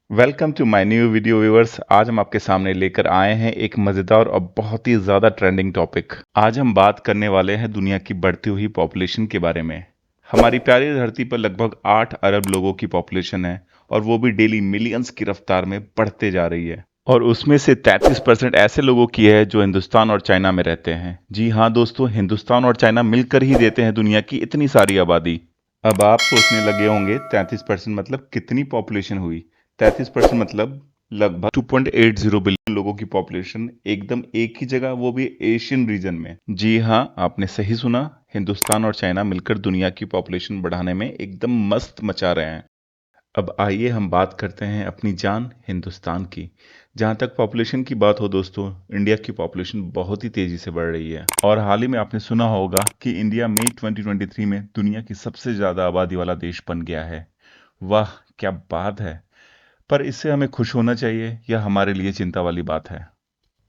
Welcome to my new video viewers. आज हम आपके सामने लेकर आए हैं एक मज़ेदार और बहुत ही ज़्यादा ट्रेंडिंग टॉपिक। आज हम बात करने वाले हैं दुनिया की बढ़ती हुई पॉपुलेशन के बारे में। हमारी प्यारी धरती पर लगभग 8 अरब लोगों की पॉपुलेशन है और वो भी डेली मिलियंस की रफ्तार में बढ़ते जा रही है। और उसमें से 33% ऐसे लोगों की है जो हिंदुस्तान और चाइना में रहते हैं। जी हाँ दोस्तों, हिंदुस्तान और चाइना मिलकर ही देते हैं दुनिया की इतनी सारी आबादी। अब आप सोचने लगे होंगे 33% मतलब कितनी पॉपुलेशन हुई। 33% मतलब लगभग 2.80 बिलियन लोगों की पॉपुलेशन एकदम एक ही जगह, वो भी एशियन रीजन में। जी हाँ, आपने सही सुना, हिंदुस्तान और चाइना मिलकर दुनिया की पॉपुलेशन बढ़ाने में एकदम मस्त मचा रहे हैं। अब आइए हम बात करते हैं अपनी जान हिंदुस्तान की। जहाँ तक पॉपुलेशन की बात हो दोस्तों, इंडिया की पॉपुलेशन बहुत ही तेजी से बढ़ रही है और हाल ही में आपने सुना होगा कि इंडिया मई 2023 में दुनिया की सबसे ज़्यादा आबादी वाला देश बन गया है। वाह, क्या बात है। पर इससे हमें खुश होना चाहिए या हमारे लिए चिंता वाली बात है?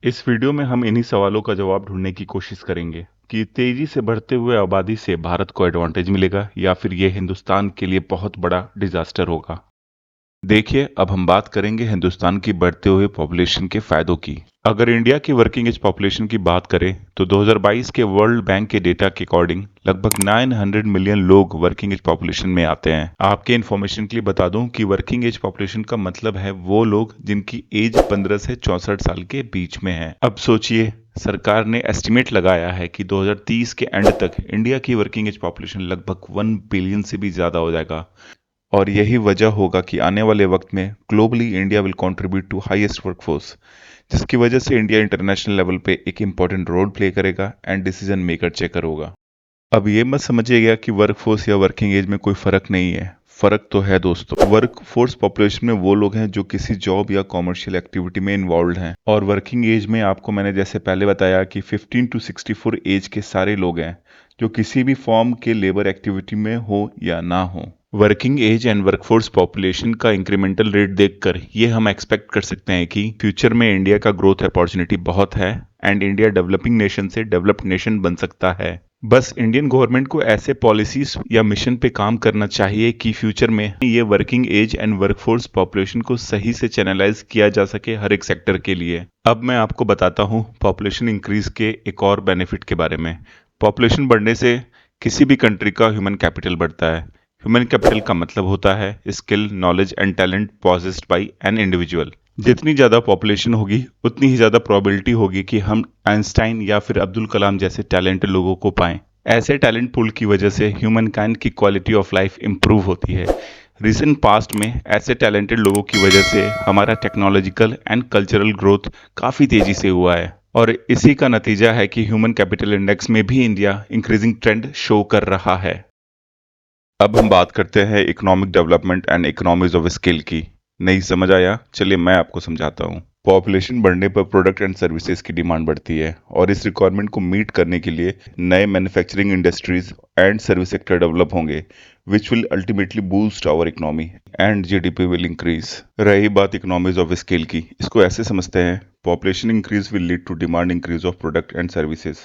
इस वीडियो में हम इन्हीं सवालों का जवाब ढूंढने की कोशिश करेंगे कि तेजी से बढ़ते हुए आबादी से भारत को एडवांटेज मिलेगा या फिर ये हिंदुस्तान के लिए बहुत बड़ा डिजास्टर होगा। देखिए, अब हम बात करेंगे हिंदुस्तान की बढ़ते हुए पॉपुलेशन के फायदों की। अगर इंडिया की वर्किंग एज पॉपुलेशन की बात करें तो 2022 के वर्ल्ड बैंक के डेटा के अकॉर्डिंग लगभग 900 मिलियन लोग वर्किंग एज पॉपुलेशन में आते हैं। आपके इन्फॉर्मेशन के लिए बता दूं कि वर्किंग एज पॉपुलेशन का मतलब है वो लोग जिनकी एज 15 से 64 साल के बीच में है। अब सोचिए, सरकार ने एस्टिमेट लगाया है कि 2030 के एंड तक इंडिया की वर्किंग एज पॉपुलेशन लगभग 1 बिलियन से भी ज्यादा हो जाएगा। और यही वजह होगा कि आने वाले वक्त में globally India will contribute to highest workforce, जिसकी वजह से इंडिया इंटरनेशनल लेवल पे एक इंपॉर्टेंट रोल प्ले करेगा एंड डिसीजन मेकर चेकर होगा। अब ये मत समझिएगा कि वर्कफोर्स या वर्किंग एज में कोई फर्क नहीं है। फर्क तो है दोस्तों। वर्क फोर्स पॉपुलेशन में वो लोग हैं जो किसी जॉब या कॉमर्शियल एक्टिविटी में इन्वॉल्व हैं, और वर्किंग एज में आपको मैंने जैसे पहले बताया कि 15 to 64 एज के सारे लोग हैं जो किसी भी फॉर्म के लेबर एक्टिविटी में हो या ना हो। Working age and workforce population का इंक्रीमेंटल रेट देखकर ये हम एक्सपेक्ट कर सकते हैं कि फ्यूचर में इंडिया का ग्रोथ अपॉर्चुनिटी बहुत है एंड इंडिया डेवलपिंग नेशन से डेवलप्ड नेशन बन सकता है। बस इंडियन गवर्नमेंट को ऐसे पॉलिसीज या मिशन पे काम करना चाहिए कि फ्यूचर में ये working age and workforce population को सही से चैनलाइज किया जा सके हर एक सेक्टर के लिए। अब मैं आपको बताता हूँ पॉपुलेशन इंक्रीज के एक और बेनिफिट के बारे में। पॉपुलेशन बढ़ने से किसी भी कंट्री का ह्यूमन कैपिटल बढ़ता है। ह्यूमन कैपिटल का मतलब होता है skill, knowledge and talent possessed by an individual. जितनी ज़्यादा पॉपुलेशन होगी उतनी ही ज़्यादा प्रोबेबिलिटी होगी कि हम आइंस्टाइन या फिर अब्दुल कलाम जैसे टैलेंटेड लोगों को पाएं। ऐसे टैलेंट पूल की वजह से ह्यूमन काइंड की क्वालिटी ऑफ लाइफ इंप्रूव होती है। रिसेंट पास्ट में ऐसे टैलेंटेड लोगों की वजह से हमारा टेक्नोलॉजिकल एंड कल्चरल ग्रोथ काफ़ी तेज़ी से हुआ है, और इसी का नतीजा है कि ह्यूमन कैपिटल इंडेक्स में भी इंडिया इंक्रीजिंग ट्रेंड शो कर रहा है। अब हम बात करते हैं economic development and economies of scale की। नहीं समझ आया? चलिए मैं आपको समझाता हूँ। पॉपुलेशन बढ़ने पर प्रोडक्ट एंड सर्विसेज की डिमांड बढ़ती है और इस रिक्वायरमेंट को मीट करने के लिए नए manufacturing industries and service sector develop होंगे, which will ultimately boost our economy and GDP will increase. रही बात इकोनॉमीज ऑफ स्केल की, इसको ऐसे समझते हैं, population increase will lead to demand increase of product and services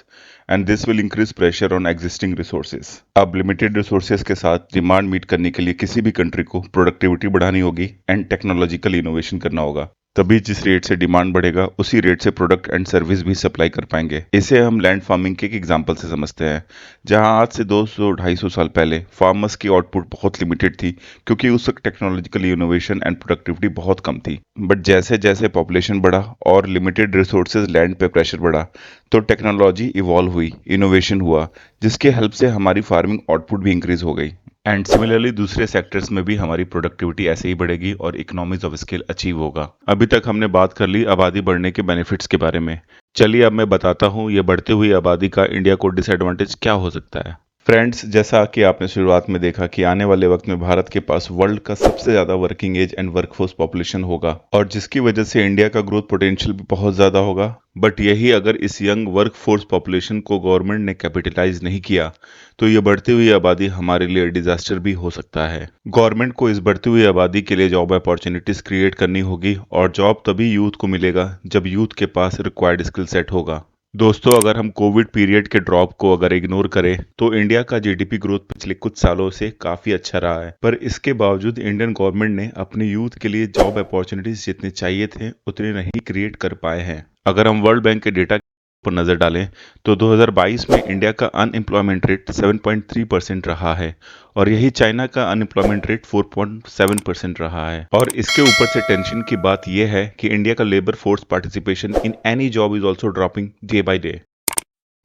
and this will increase pressure on existing resources. अब limited resources के साथ डिमांड मीट करने के लिए किसी भी कंट्री को प्रोडक्टिविटी बढ़ानी होगी एंड टेक्नोलॉजिकल इनोवेशन करना होगा। तभी जिस रेट से डिमांड बढ़ेगा उसी रेट से प्रोडक्ट एंड सर्विस भी सप्लाई कर पाएंगे। इसे हम लैंड फार्मिंग के एक एग्जांपल से समझते हैं, जहां आज से 200-250 साल पहले फार्मर्स की आउटपुट बहुत लिमिटेड थी क्योंकि उस वक्त टेक्नोलॉजिकल इनोवेशन एंड प्रोडक्टिविटी बहुत कम थी। बट जैसे जैसे पॉपुलेशन बढ़ा और लिमिटेड रिसोर्सेज लैंड पे प्रेशर बढ़ा तो टेक्नोलॉजी इवॉल्व हुई, इनोवेशन हुआ, जिसके हेल्प से हमारी फार्मिंग आउटपुट भी इंक्रीज हो गई। एंड सिमिलरली दूसरे सेक्टर्स में भी हमारी प्रोडक्टिविटी ऐसे ही बढ़ेगी और इकोनॉमीज ऑफ स्केल अचीव होगा। अभी तक हमने बात कर ली आबादी बढ़ने के बेनिफिट्स के बारे में। चलिए अब मैं बताता हूँ ये बढ़ती हुई आबादी का इंडिया को डिसएडवांटेज क्या हो सकता है। फ्रेंड्स, जैसा कि आपने शुरुआत में देखा कि आने वाले वक्त में भारत के पास वर्ल्ड का सबसे ज़्यादा working age and workforce population होगा और जिसकी वजह से इंडिया का ग्रोथ पोटेंशियल भी बहुत ज़्यादा होगा। बट यही अगर इस यंग वर्कफोर्स पॉपुलेशन को गवर्नमेंट ने कैपिटलाइज नहीं किया तो ये बढ़ती हुई आबादी हमारे लिए डिजास्टर भी हो सकता है। गवर्नमेंट को इस बढ़ती हुई आबादी के लिए जॉब अपॉर्चुनिटीज क्रिएट करनी होगी और जॉब तभी यूथ को मिलेगा जब यूथ के पास रिक्वायर्ड स्किल सेट होगा। दोस्तों, अगर हम कोविड पीरियड के ड्रॉप को अगर इग्नोर करें तो इंडिया का जीडीपी ग्रोथ पिछले कुछ सालों से काफी अच्छा रहा है। पर इसके बावजूद इंडियन गवर्नमेंट ने अपने यूथ के लिए जॉब अपॉर्चुनिटीज जितने चाहिए थे उतने नहीं क्रिएट कर पाए हैं। अगर हम वर्ल्ड बैंक के डेटा पर नजर डालें तो 2022 में इंडिया का अनएम्प्लॉयमेंट रेट 7.3% रहा है और यही चाइना का अनएम्प्लॉयमेंट रेट 4.7% रहा है। और इसके ऊपर से टेंशन की बात यह है कि इंडिया का labour force participation in any job is also dropping day by day.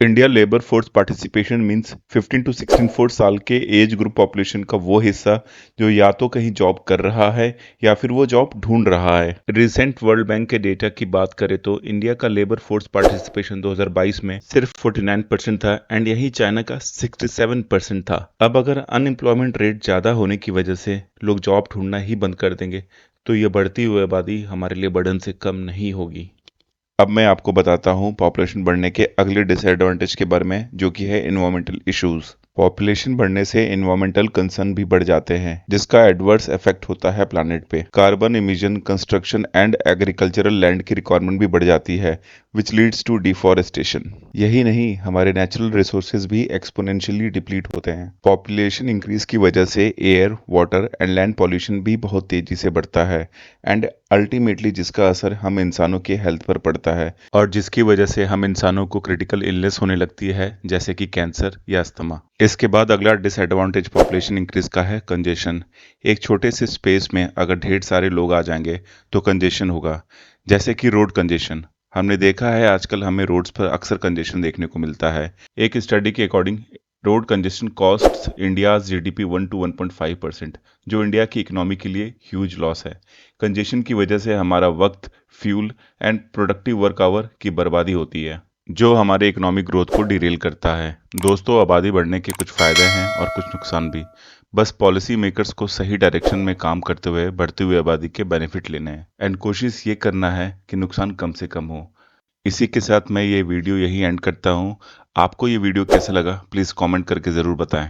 India labour force participation means 15 to 64 साल के एज ग्रुप पॉपुलेशन का वो हिस्सा जो या तो कहीं जॉब कर रहा है या फिर वो जॉब ढूंढ रहा है। रिसेंट वर्ल्ड बैंक के डेटा की बात करें तो इंडिया का लेबर फोर्स पार्टिसिपेशन 2022 में सिर्फ 49% था एंड यही चाइना का 67% था। अब अगर अनएम्प्लॉयमेंट रेट ज्यादा होने की वजह से लोग जॉब ढूंढना ही बंद कर देंगे तो ये बढ़ती हुई आबादी हमारे लिए बर्डन से कम नहीं होगी। अब मैं आपको बताता हूँ पॉपुलेशन बढ़ने के अगले डिसएडवांटेज के बारे में, जो कि है इन्वायरमेंटल इश्यूज। पॉपुलेशन बढ़ने से इन्वायरमेंटल कंसर्न भी बढ़ जाते हैं जिसका एडवर्स इफेक्ट होता है प्लैनेट पे। Carbon emission, construction and agricultural land की रिक्वायरमेंट भी बढ़ जाती है विच लीड्स टू डिफॉरेस्टेशन। यही नहीं, हमारे नेचुरल रिसोर्सेज भी एक्सपोनेंशियली डिप्लीट होते हैं। पॉपुलेशन इंक्रीज की वजह से air, water and land pollution भी बहुत तेजी से बढ़ता है एंड अल्टीमेटली जिसका असर हम इंसानों की हेल्थ पर पड़ता है और जिसकी वजह से हम इंसानों को क्रिटिकल इलनेस होने लगती है जैसे कि कैंसर या अस्थमा। इसके बाद अगला डिसएडवांटेज पॉपुलेशन इंक्रीज का है कंजेशन। एक छोटे से स्पेस में अगर ढेर सारे लोग आ जाएंगे तो कंजेशन होगा, जैसे कि रोड कंजेशन। हमने देखा है आजकल हमें रोड्स पर अक्सर कंजेशन देखने को मिलता है। एक स्टडी के according road congestion costs India GDP 1 to 1.5%, जो इंडिया की इकोनॉमी के लिए ह्यूज लॉस है। कंजेशन की वजह से हमारा वक्त, fuel and productive work hour की बर्बादी होती है जो हमारे इकोनॉमिक ग्रोथ को डिरेल करता है। दोस्तों, आबादी बढ़ने के कुछ फायदे हैं और कुछ नुकसान भी। बस पॉलिसी मेकर्स को सही डायरेक्शन में काम करते हुए बढ़ती हुई आबादी के बेनिफिट लेने हैं एंड कोशिश ये करना है कि नुकसान कम से कम हो। इसी के साथ मैं ये वीडियो यही एंड करता हूँ। आपको ये वीडियो कैसा लगा प्लीज़ कमेंट करके ज़रूर बताएं।